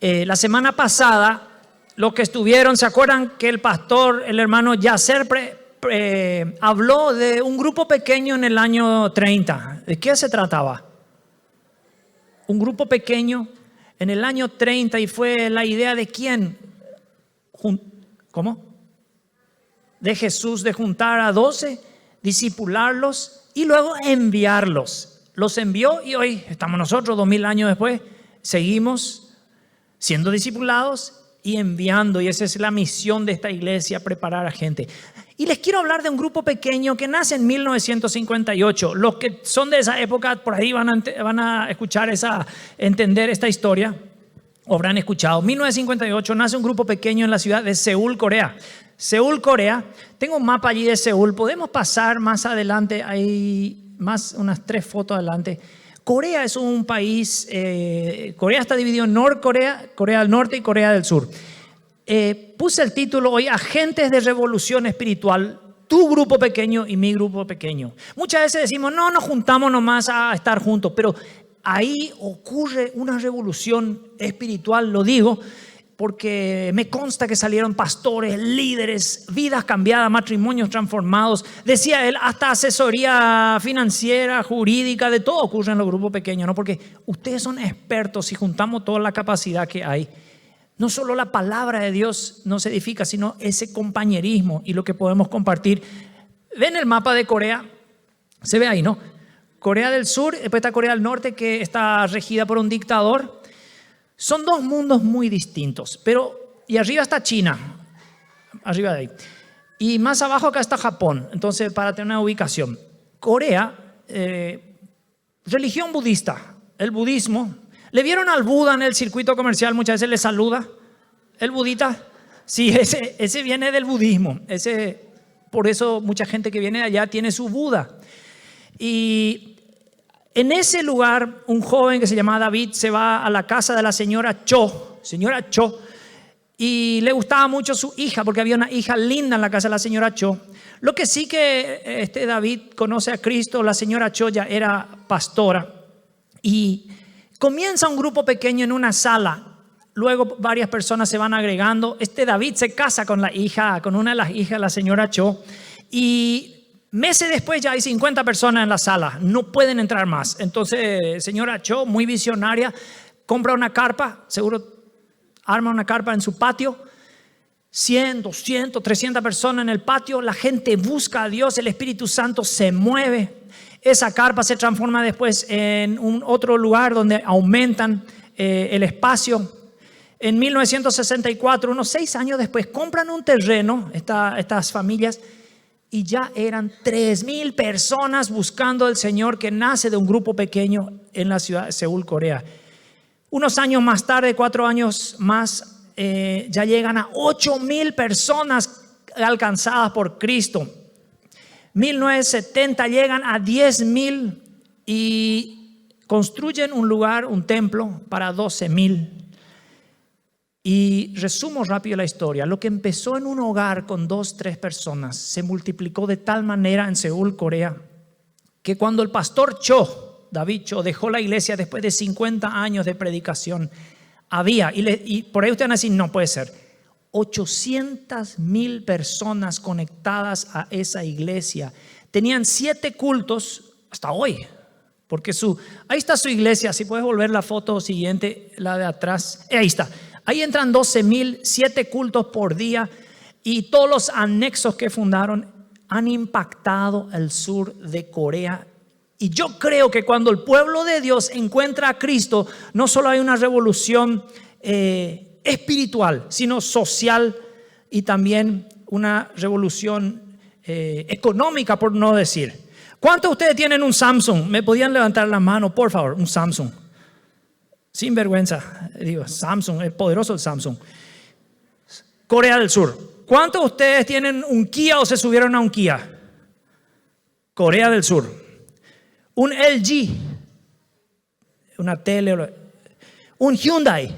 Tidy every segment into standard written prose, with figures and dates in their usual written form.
La semana pasada, los que estuvieron, ¿se acuerdan que el pastor, el hermano Yasser, habló de un grupo pequeño en el año 30? ¿De qué se trataba? Un grupo pequeño en el año 30, y fue la idea de quién. ¿Cómo? De Jesús, de juntar a 12, discipularlos y luego enviarlos. Los envió y hoy estamos nosotros, 2000 años después, seguimos siendo discipulados y enviando. Y esa es la misión de esta iglesia, preparar a gente. Y les quiero hablar de un grupo pequeño que nace en 1958. Los que son de esa época por ahí van a escuchar entender esta historia, o habrán escuchado. En 1958 nace un grupo pequeño en la ciudad de Seúl, Corea. Seúl, Corea. Tengo un mapa allí de Seúl. Podemos pasar más adelante. Hay unas 3 fotos adelante. Corea es un país. Corea está dividido en Norcorea, Corea del Norte y Corea del Sur. Puse el título hoy: Agentes de Revolución Espiritual. Tu grupo pequeño y mi grupo pequeño. Muchas veces decimos, no nos juntamos nomás a estar juntos, pero ahí ocurre una revolución espiritual. Lo digo porque me consta que salieron pastores, líderes, vidas cambiadas, matrimonios transformados. Decía él, hasta asesoría financiera, jurídica, de todo ocurre en los grupos pequeños, ¿no? Porque ustedes son expertos y juntamos toda la capacidad que hay. No solo la palabra de Dios nos edifica, sino ese compañerismo y lo que podemos compartir. ¿Ven el mapa de Corea? Se ve ahí, ¿no? Corea del Sur, después está Corea del Norte, que está regida por un dictador. Son 2 mundos muy distintos, y arriba está China, arriba de ahí. Y más abajo acá está Japón. Entonces, para tener una ubicación. Corea, religión budista, el budismo. ¿Le vieron al Buda en el circuito comercial? Muchas veces le saluda el budita. Sí, ese viene del budismo. Por eso mucha gente que viene de allá tiene su Buda. Y en ese lugar, un joven que se llama David se va a la casa de la señora Cho, y le gustaba mucho su hija, porque había una hija linda en la casa de la señora Cho. Lo que sí que David conoce a Cristo, la señora Cho ya era pastora, y comienza un grupo pequeño en una sala. Luego varias personas se van agregando. David se casa con una de las hijas de la señora Cho, y meses después ya hay 50 personas en la sala, no pueden entrar más. Entonces, señora Cho, muy visionaria, compra una carpa, seguro arma una carpa en su patio. 100, 200, 300 personas en el patio. La gente busca a Dios, el Espíritu Santo se mueve. Esa carpa se transforma después en otro lugar donde aumentan el espacio. En 1964, unos 6 años después, compran un terreno, estas familias, y ya eran 3,000 personas buscando al Señor, que nace de un grupo pequeño en la ciudad de Seúl, Corea. Unos años más tarde, 4 años más, ya llegan a 8,000 personas alcanzadas por Cristo. 1970 llegan a 10,000 y construyen un lugar, un templo para 12,000. Y resumo rápido la historia. Lo que empezó en un hogar con 2, 3 personas se multiplicó de tal manera en Seúl, Corea, que cuando el pastor David Cho, dejó la iglesia después de 50 años de predicación, y por ahí ustedes van a decir, no puede ser, 800,000 personas conectadas a esa iglesia. Tenían 7 cultos hasta hoy, porque ahí está su iglesia. Si puedes volver la foto siguiente, la de atrás, ahí está. Ahí entran 12,000, 7 cultos por día, y todos los anexos que fundaron han impactado el sur de Corea. Y yo creo que cuando el pueblo de Dios encuentra a Cristo, no solo hay una revolución espiritual, sino social, y también una revolución económica, por no decir. ¿Cuántos de ustedes tienen un Samsung? ¿Me podían levantar la mano, por favor? Un Samsung. Sin vergüenza, digo, Samsung, es poderoso el Samsung. Corea del Sur. ¿Cuántos de ustedes tienen un Kia o se subieron a un Kia? Corea del Sur. Un LG, una tele, un Hyundai.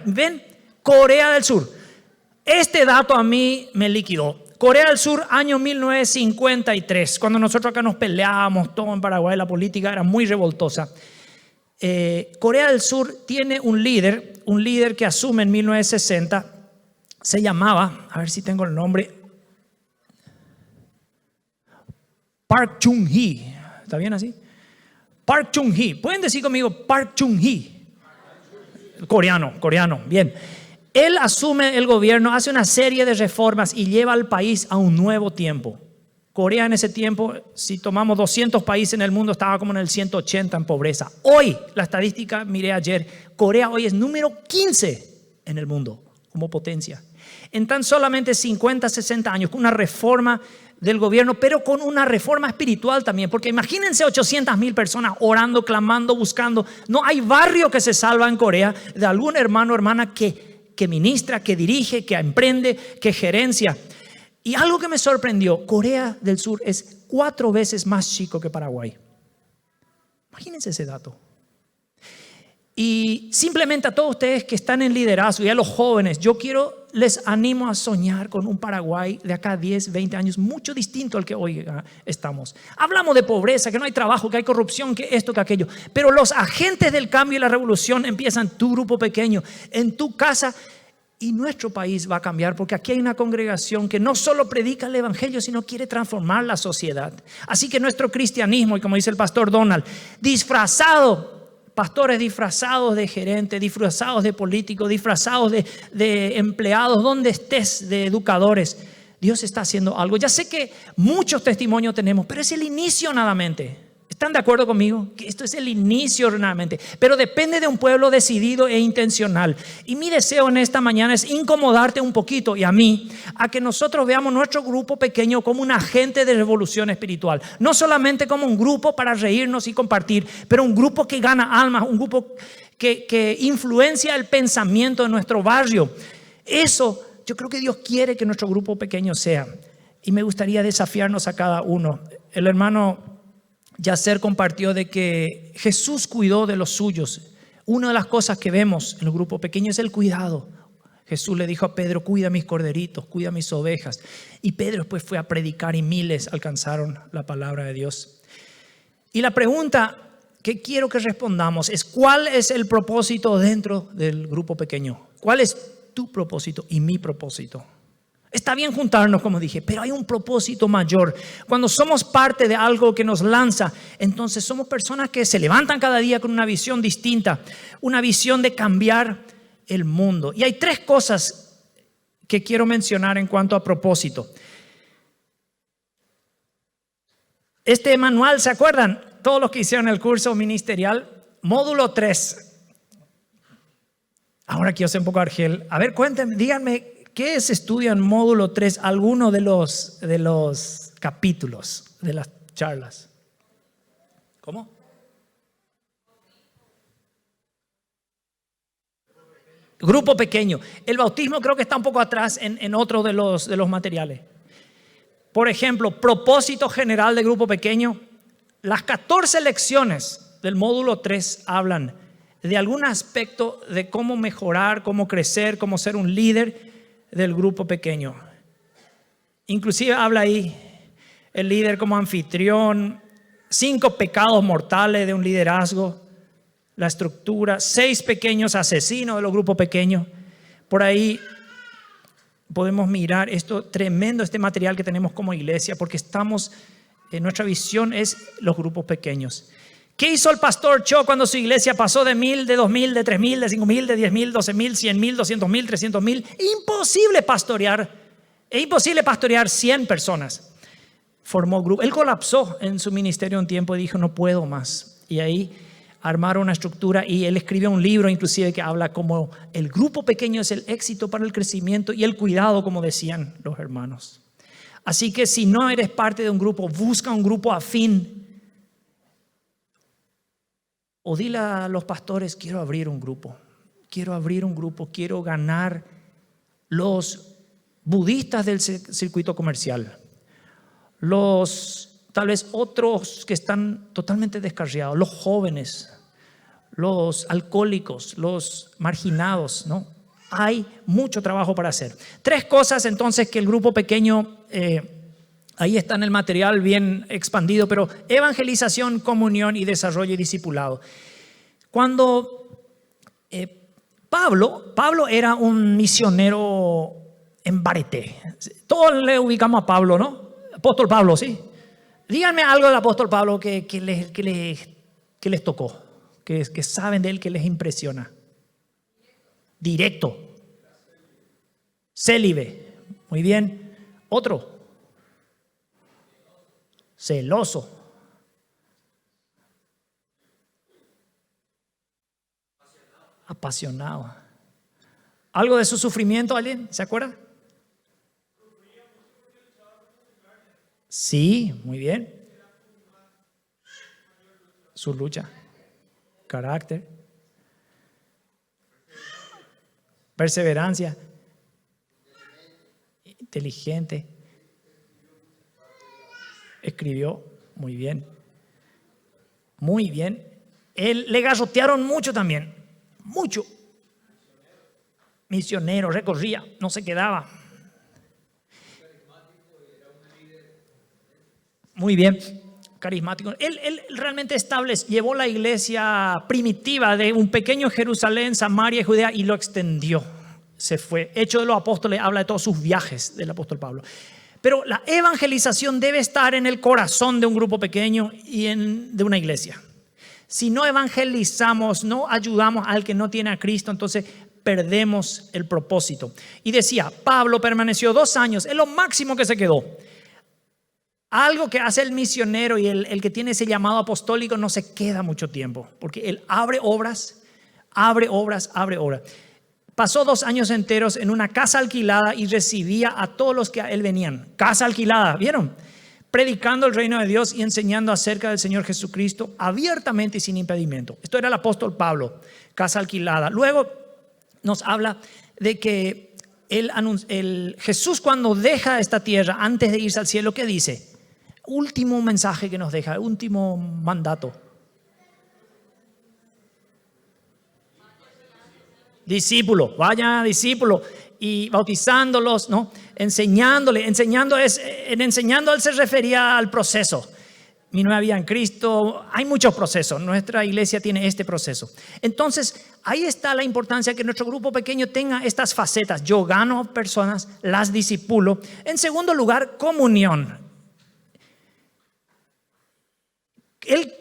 ¿Ven? Corea del Sur. Este dato a mí me liquidó. Corea del Sur, año 1953, cuando nosotros acá nos peleábamos todo en Paraguay, la política era muy revoltosa. Corea del Sur tiene un líder que asume en 1960, se llamaba, a ver si tengo el nombre, Park Chung-hee. ¿Está bien así? Park Chung-hee. ¿Pueden decir conmigo Park Chung-hee? Coreano, bien. Él asume el gobierno, hace una serie de reformas y lleva al país a un nuevo tiempo. Corea en ese tiempo, si tomamos 200 países en el mundo, estaba como en el 180 en pobreza. Hoy, la estadística, miré ayer, Corea hoy es número 15 en el mundo como potencia. En tan solamente 50, 60 años, con una reforma del gobierno, pero con una reforma espiritual también, porque imagínense 800,000 personas orando, clamando, buscando. No hay barrio que se salva en Corea de algún hermano o hermana que ministra, que dirige, que emprende, que gerencia. Y algo que me sorprendió, Corea del Sur es 4 veces más chico que Paraguay. Imagínense ese dato. Y simplemente a todos ustedes que están en liderazgo y a los jóvenes, les animo a soñar con un Paraguay de acá 10, 20 años mucho distinto al que hoy estamos. Hablamos de pobreza, que no hay trabajo, que hay corrupción, que esto, que aquello. Pero los agentes del cambio y la revolución empiezan en tu grupo pequeño, en tu casa. Y nuestro país va a cambiar porque aquí hay una congregación que no solo predica el evangelio, sino quiere transformar la sociedad. Así que nuestro cristianismo, y como dice el pastor Donald, pastores disfrazados de gerentes, disfrazados de políticos, disfrazados de empleados, donde estés, de educadores. Dios está haciendo algo. Ya sé que muchos testimonios tenemos, pero es el inicio nadamente. ¿Están de acuerdo conmigo? Que esto es el inicio realmente, pero depende de un pueblo decidido e intencional. Y mi deseo en esta mañana es incomodarte un poquito y a mí, a que nosotros veamos nuestro grupo pequeño como un agente de revolución espiritual. No solamente como un grupo para reírnos y compartir, pero un grupo que gana almas, un grupo que influencia el pensamiento de nuestro barrio. Eso yo creo que Dios quiere que nuestro grupo pequeño sea. Y me gustaría desafiarnos a cada uno. El hermano Yasser compartió de que Jesús cuidó de los suyos. Una de las cosas que vemos en el grupo pequeño es el cuidado. Jesús le dijo a Pedro: cuida mis corderitos, cuida mis ovejas. Y Pedro después fue a predicar y miles alcanzaron la palabra de Dios. Y la pregunta que quiero que respondamos es: ¿cuál es el propósito dentro del grupo pequeño? ¿Cuál es tu propósito y mi propósito? Está bien juntarnos, como dije, pero hay un propósito mayor. Cuando somos parte de algo que nos lanza, entonces somos personas que se levantan cada día con una visión distinta, una visión de cambiar el mundo. Y hay 3 cosas que quiero mencionar en cuanto a propósito. Este manual, ¿se acuerdan? Todos los que hicieron el curso ministerial, módulo 3. Ahora quiero ser un poco Argel. A ver, cuéntenme, díganme, ¿qué se estudia en módulo 3? Alguno de los capítulos de las charlas. ¿Cómo? Grupo pequeño. El bautismo creo que está un poco atrás en otro de los materiales. Por ejemplo, propósito general de grupo pequeño. Las 14 lecciones del módulo 3 hablan de algún aspecto de cómo mejorar, cómo crecer, cómo ser un líder del grupo pequeño. Inclusive habla ahí el líder como anfitrión, 5 pecados mortales de un liderazgo, la estructura, 6 pequeños asesinos de los grupos pequeños. Por ahí podemos mirar esto tremendo, este material que tenemos como iglesia, porque nuestra visión es los grupos pequeños. ¿Qué hizo el pastor Cho cuando su iglesia pasó de 1,000, de 2,000, de 3,000, de 5,000, de 10,000, 12,000, 100,000, 200,000, 300,000? Imposible pastorear 100 personas. Formó grupo. Él colapsó en su ministerio un tiempo y dijo: no puedo más. Y ahí armaron una estructura y él escribió un libro inclusive que habla como el grupo pequeño es el éxito para el crecimiento y el cuidado, como decían los hermanos. Así que si no eres parte de un grupo, busca un grupo afín. O dile a los pastores: quiero abrir un grupo, quiero ganar los budistas del circuito comercial, tal vez otros que están totalmente descarriados, los jóvenes, los alcohólicos, los marginados, ¿no? Hay mucho trabajo para hacer. 3 cosas entonces que el grupo pequeño, ahí está en el material bien expandido, pero evangelización, comunión y desarrollo y discipulado. Cuando Pablo era un misionero en Bareté. Todos le ubicamos a Pablo, ¿no? Apóstol Pablo, ¿sí? Díganme algo del apóstol Pablo que les tocó, que saben de él, que les impresiona. Directo. Célibe. Muy bien. Otro. Celoso. Apasionado. ¿Algo de su sufrimiento, alguien? ¿Se acuerda? Sí, muy bien. Su lucha. Carácter. Perseverancia. Inteligente. Escribió. Muy bien. Muy bien. Él le garrotearon mucho también. Mucho. Misionero, recorría, no se quedaba. Muy bien, carismático. Él realmente llevó la iglesia primitiva de un pequeño Jerusalén, Samaria y Judea y lo extendió. Se fue. Hechos de los Apóstoles habla de todos sus viajes del apóstol Pablo. Pero la evangelización debe estar en el corazón de un grupo pequeño y de una iglesia. Si no evangelizamos, no ayudamos al que no tiene a Cristo, entonces perdemos el propósito. Y decía, Pablo permaneció 2 años, es lo máximo que se quedó. Algo que hace el misionero y el que tiene ese llamado apostólico no se queda mucho tiempo, porque él abre obras. Pasó 2 años enteros en una casa alquilada y recibía a todos los que a él venían. Casa alquilada, ¿vieron? Predicando el reino de Dios y enseñando acerca del Señor Jesucristo abiertamente y sin impedimento. Esto era el apóstol Pablo, casa alquilada. Luego nos habla de que Jesús, cuando deja esta tierra antes de irse al cielo, ¿qué dice? Último mensaje que nos deja, último mandato. Discípulo, vaya discípulo y bautizándolos, ¿no? Enseñando él se refería al proceso. Mi nueva vida en Cristo, hay muchos procesos, nuestra iglesia tiene este proceso. Entonces, ahí está la importancia que nuestro grupo pequeño tenga estas facetas. Yo gano personas, las discipulo. En segundo lugar, comunión.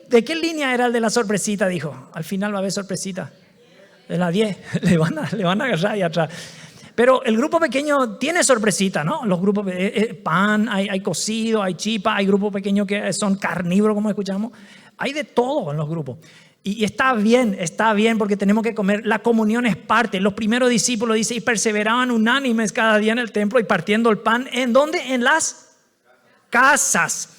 ¿De qué línea era el de la sorpresita? Dijo, al final va a haber sorpresita. De la 10, le van a agarrar ahí atrás. Pero el grupo pequeño tiene sorpresita, ¿no? Los grupos, pan, hay cocido, hay chipa, hay grupos pequeños que son carnívoros, como escuchamos. Hay de todo en los grupos. Y está bien porque tenemos que comer. La comunión es parte. Los primeros discípulos, dice, y perseveraban unánimes cada día en el templo y partiendo el pan. ¿En dónde? En las casas.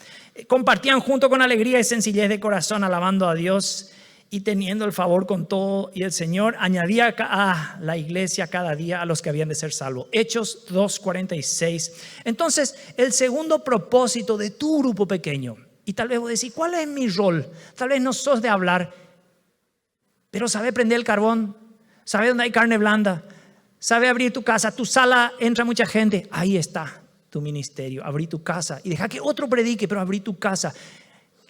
Compartían junto con alegría y sencillez de corazón, alabando a Dios y teniendo el favor con todo, y el Señor añadía a la iglesia cada día a los que habían de ser salvos. Hechos 2:46. Entonces, el segundo propósito de tu grupo pequeño, y tal vez vos decís, ¿cuál es mi rol? Tal vez no sos de hablar, pero sabe prender el carbón, sabe dónde hay carne blanda, sabe abrir tu casa, tu sala entra mucha gente, ahí está tu ministerio, abrí tu casa y deja que otro predique, pero abrí tu casa.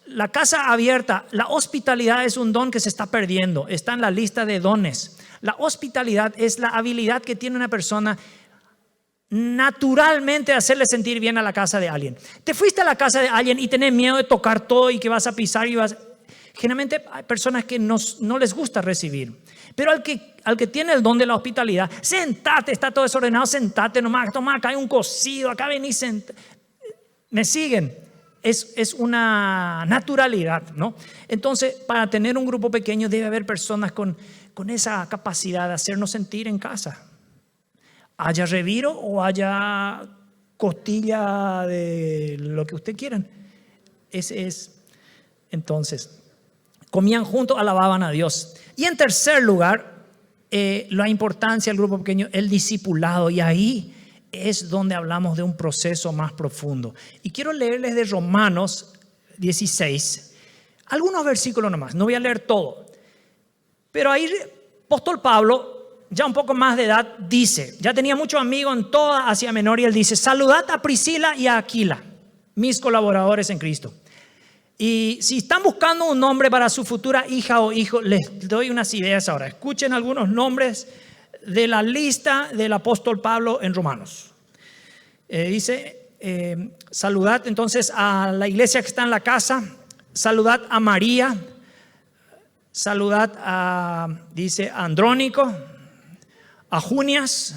La casa abierta, la hospitalidad es un don que se está perdiendo, está en la lista de dones. La hospitalidad es la habilidad que tiene una persona naturalmente de hacerle sentir bien a la casa de alguien. Te fuiste a la casa de alguien y tenés miedo de tocar todo y que vas a pisar y vas... Generalmente hay personas que no les gusta recibir, pero al que tiene el don de la hospitalidad, sentate, está todo desordenado, sentate nomás, toma, acá hay un cocido, acá venís, me siguen. Es una naturalidad, ¿no? Entonces, para tener un grupo pequeño debe haber personas con esa capacidad de hacernos sentir en casa. Haya reviro o haya costilla de lo que ustedes quieran. Entonces, comían juntos, alababan a Dios. Y en tercer lugar, la importancia del grupo pequeño, el discipulado. Y ahí es donde hablamos de un proceso más profundo. Y quiero leerles de Romanos 16, algunos versículos nomás, no voy a leer todo. Pero ahí el apóstol Pablo, ya un poco más de edad, dice, ya tenía muchos amigos en toda Asia Menor, y él dice, saludad a Priscila y a Aquila, mis colaboradores en Cristo. Y si están buscando un nombre para su futura hija o hijo, les doy unas ideas ahora. Escuchen algunos nombres de la lista del apóstol Pablo en Romanos. Dice, saludad entonces a la iglesia que está en la casa, saludad a María, saludad a, dice, a Andrónico, a Junias.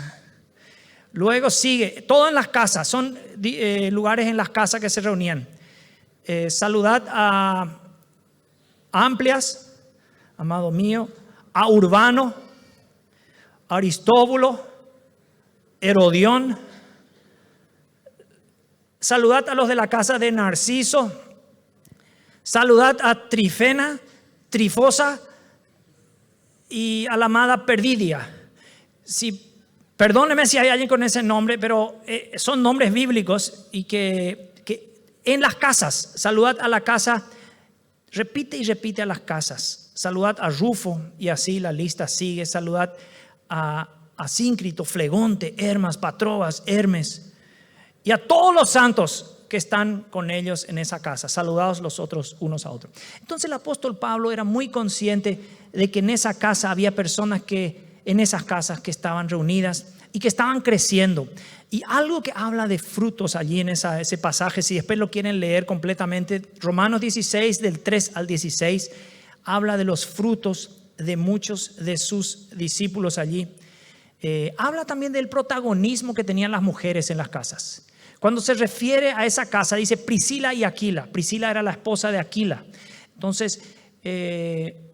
Luego sigue, todo en las casas, son lugares en las casas que se reunían. Saludad a Amplias, amado mío, a Urbano, a Aristóbulo, Herodión. Saludad a los de la casa de Narciso. Saludad a Trifena, Trifosa y a la amada Perdidia. Perdóneme si hay alguien con ese nombre, pero son nombres bíblicos y que en las casas, saludad a la casa, repite y repite a las casas. Saludad a Rufo y así la lista sigue. Saludad a Síncrito, Flegonte, Hermas, Patrobas, Hermes y a todos los santos que están con ellos en esa casa. Saludados los otros unos a otros. Entonces el apóstol Pablo era muy consciente de que en esa casa había personas en esas casas que estaban reunidas y que estaban creciendo. Y algo que habla de frutos allí en ese pasaje, si después lo quieren leer completamente, Romanos 16 del 3 al 16, habla de los frutos de muchos de sus discípulos allí. Habla también del protagonismo que tenían las mujeres en las casas. Cuando se refiere a esa casa, dice Priscila y Aquila. Priscila era la esposa de Aquila. Entonces,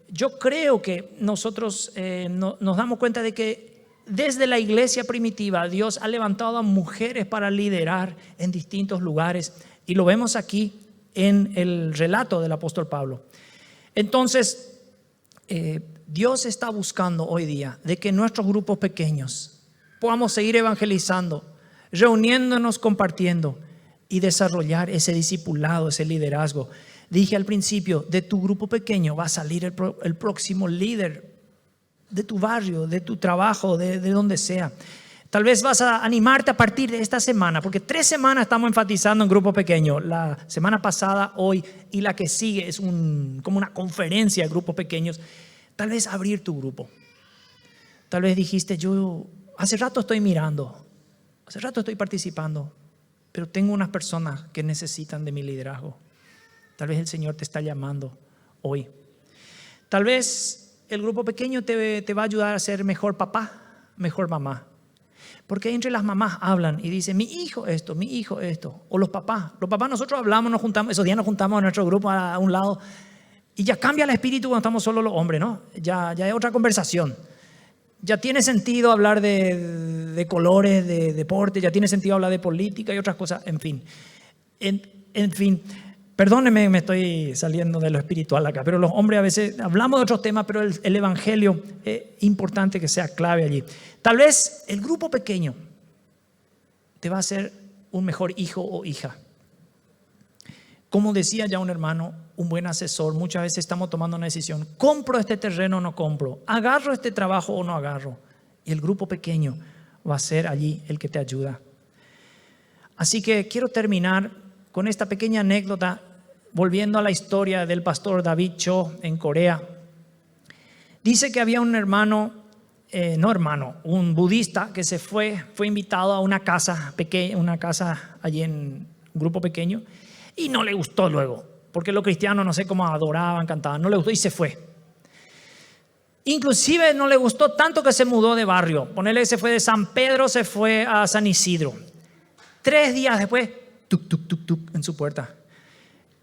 yo creo que nosotros nos damos cuenta de que desde la iglesia primitiva Dios ha levantado a mujeres para liderar en distintos lugares y lo vemos aquí en el relato del apóstol Pablo. Entonces, Dios está buscando hoy día de que nuestros grupos pequeños podamos seguir evangelizando, reuniéndonos, compartiendo y desarrollar ese discipulado, ese liderazgo. Dije al principio, de tu grupo pequeño va a salir el próximo líder de tu barrio, de tu trabajo, de donde sea. Tal vez vas a animarte a partir de esta semana, porque 3 semanas estamos enfatizando en grupo pequeño. La semana pasada, hoy y la que sigue es como una conferencia de grupos pequeños. Tal vez abrir tu grupo. Tal vez dijiste, yo hace rato estoy mirando, hace rato estoy participando, pero tengo unas personas que necesitan de mi liderazgo. Tal vez el Señor te está llamando hoy. Tal vez el grupo pequeño te va a ayudar a ser mejor papá, mejor mamá. Porque entre las mamás hablan y dicen, mi hijo esto. O los papás nosotros hablamos, nos juntamos, esos días nos juntamos en nuestro grupo a un lado y ya cambia el espíritu cuando estamos solo los hombres, ¿no? Ya es otra conversación. Ya tiene sentido hablar de colores, de deporte, ya tiene sentido hablar de política y otras cosas, en fin. En fin. Perdónenme, me estoy saliendo de lo espiritual acá, pero los hombres a veces hablamos de otros temas, pero el evangelio es importante que sea clave allí. Tal vez el grupo pequeño te va a hacer un mejor hijo o hija. Como decía ya un hermano, un buen asesor, muchas veces estamos tomando una decisión. ¿Compro este terreno o no compro? ¿Agarro este trabajo o no agarro? Y el grupo pequeño va a ser allí el que te ayuda. Así que quiero terminar con esta pequeña anécdota, volviendo a la historia del pastor David Cho en Corea. Dice que había un un budista que fue invitado a una casa pequeña, una casa allí en un grupo pequeño, y no le gustó luego, porque los cristianos no sé cómo adoraban, cantaban, no le gustó y se fue. Inclusive no le gustó tanto que se mudó de barrio. Ponele que se fue de San Pedro, se fue a San Isidro. 3 días después, tuc, tuc, tuc, tuc, en su puerta.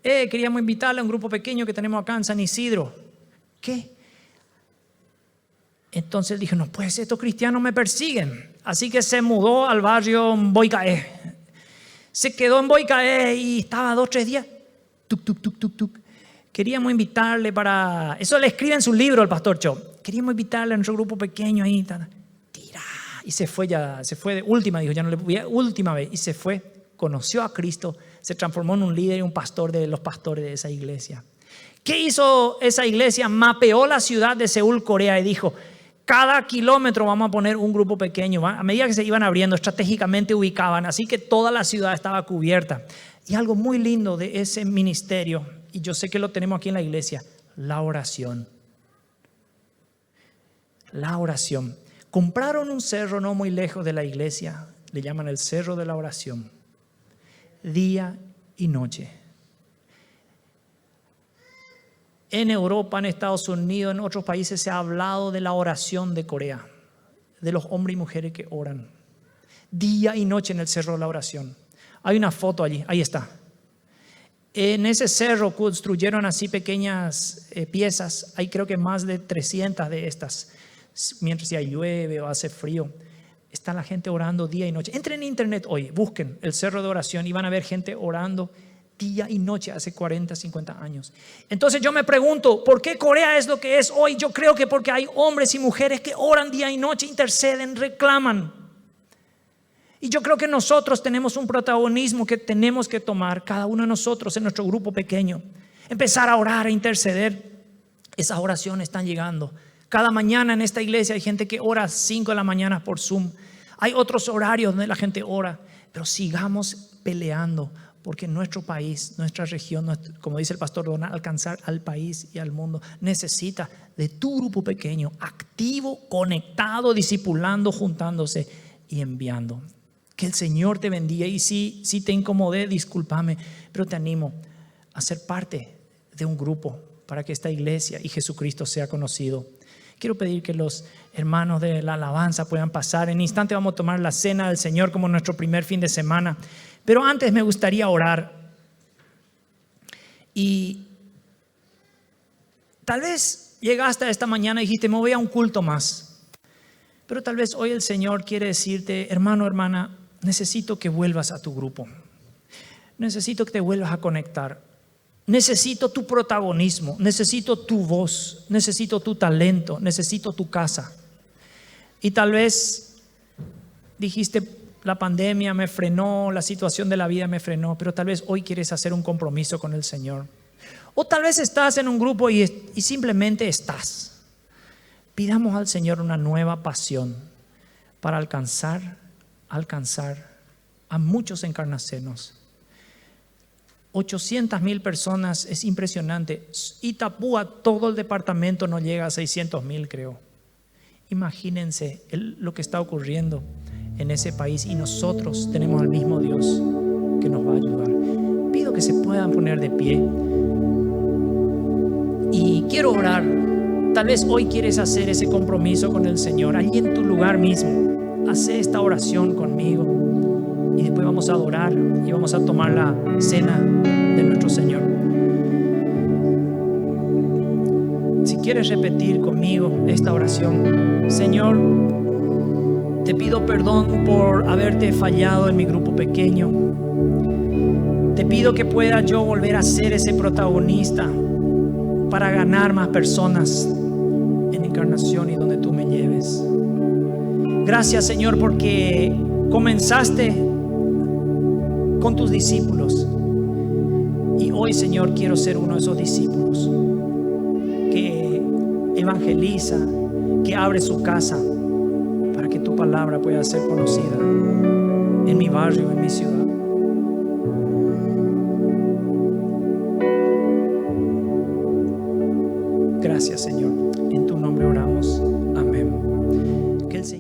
Queríamos invitarle a un grupo pequeño que tenemos acá en San Isidro. ¿Qué? Entonces él dijo, no puede ser, estos cristianos me persiguen. Así que se mudó al barrio Boicaé. Se quedó en Boicaé y estaba 2 o 3 días. Tuc, tuc, tuc, tuc, tuc. Queríamos invitarle para... Eso le escribe en su libro el pastor Cho. Queríamos invitarle a nuestro grupo pequeño ahí. Tira. Y se fue de última, dijo, ya no le voy a última vez. Y se fue. Conoció a Cristo, se transformó en un líder y un pastor de los pastores de esa iglesia. ¿Qué hizo esa iglesia? Mapeó la ciudad de Seúl, Corea, y dijo, cada kilómetro vamos a poner un grupo pequeño. A medida que se iban abriendo, estratégicamente ubicaban, así que toda la ciudad estaba cubierta. Y algo muy lindo de ese ministerio y yo sé que lo tenemos aquí en la iglesia, la oración. La oración. Compraron un cerro no muy lejos de la iglesia, le llaman el Cerro de la Oración, día y noche. En Europa, en Estados Unidos, en otros países se ha hablado de la oración de Corea, de los hombres y mujeres que oran día y noche en el Cerro de la Oración. Hay una foto allí, ahí está. En ese cerro construyeron así pequeñas piezas, hay creo que más de 300 de estas. Mientras si llueve o hace frío, está la gente orando día y noche. Entren en internet hoy, busquen el Cerro de Oración y van a ver gente orando día y noche hace 40, 50 años. Entonces yo me pregunto, ¿por qué Corea es lo que es hoy? Yo creo que porque hay hombres y mujeres que oran día y noche, interceden, reclaman. Y yo creo que nosotros tenemos un protagonismo que tenemos que tomar, cada uno de nosotros en nuestro grupo pequeño. Empezar a orar, a interceder. Esas oraciones están llegando. Cada mañana en esta iglesia hay gente que ora a 5 de la mañana por Zoom. Hay otros horarios donde la gente ora. Pero sigamos peleando porque nuestro país, nuestra región, como dice el pastor Donald, alcanzar al país y al mundo, necesita de tu grupo pequeño, activo, conectado, discipulando, juntándose y enviando. Que el Señor te bendiga. Y si te incomodé, discúlpame, pero te animo a ser parte de un grupo para que esta iglesia y Jesucristo sea conocido. Quiero pedir que los hermanos de la alabanza puedan pasar. En instante vamos a tomar la cena del Señor como nuestro primer fin de semana. Pero antes me gustaría orar. Y tal vez llegaste esta mañana y dijiste, me voy a un culto más. Pero tal vez hoy el Señor quiere decirte, hermano, hermana, necesito que vuelvas a tu grupo. Necesito que te vuelvas a conectar. Necesito tu protagonismo, necesito tu voz, necesito tu talento, necesito tu casa. Y tal vez dijiste, la pandemia me frenó, la situación de la vida me frenó, pero tal vez hoy quieres hacer un compromiso con el Señor. O tal vez estás en un grupo y simplemente estás. Pidamos al Señor una nueva pasión para alcanzar a muchos encarnacenos. 800,000 personas, es impresionante. Itapúa, todo el departamento no llega a 600,000, creo. Imagínense lo que está ocurriendo en ese país y nosotros tenemos al mismo Dios que nos va a ayudar. Pido que se puedan poner de pie y quiero orar. Tal vez hoy quieres hacer ese compromiso con el Señor, allí en tu lugar mismo. Hace esta oración conmigo. Y después vamos a adorar y vamos a tomar la cena de nuestro Señor. Si quieres repetir conmigo esta oración: Señor, te pido perdón por haberte fallado en mi grupo pequeño. Te pido que pueda yo volver a ser ese protagonista para ganar más personas en Encarnación y donde tú me lleves. Gracias, Señor, porque comenzaste con tus discípulos y hoy, Señor, quiero ser uno de esos discípulos que evangeliza, que abre su casa para que tu palabra pueda ser conocida en mi barrio, en mi ciudad.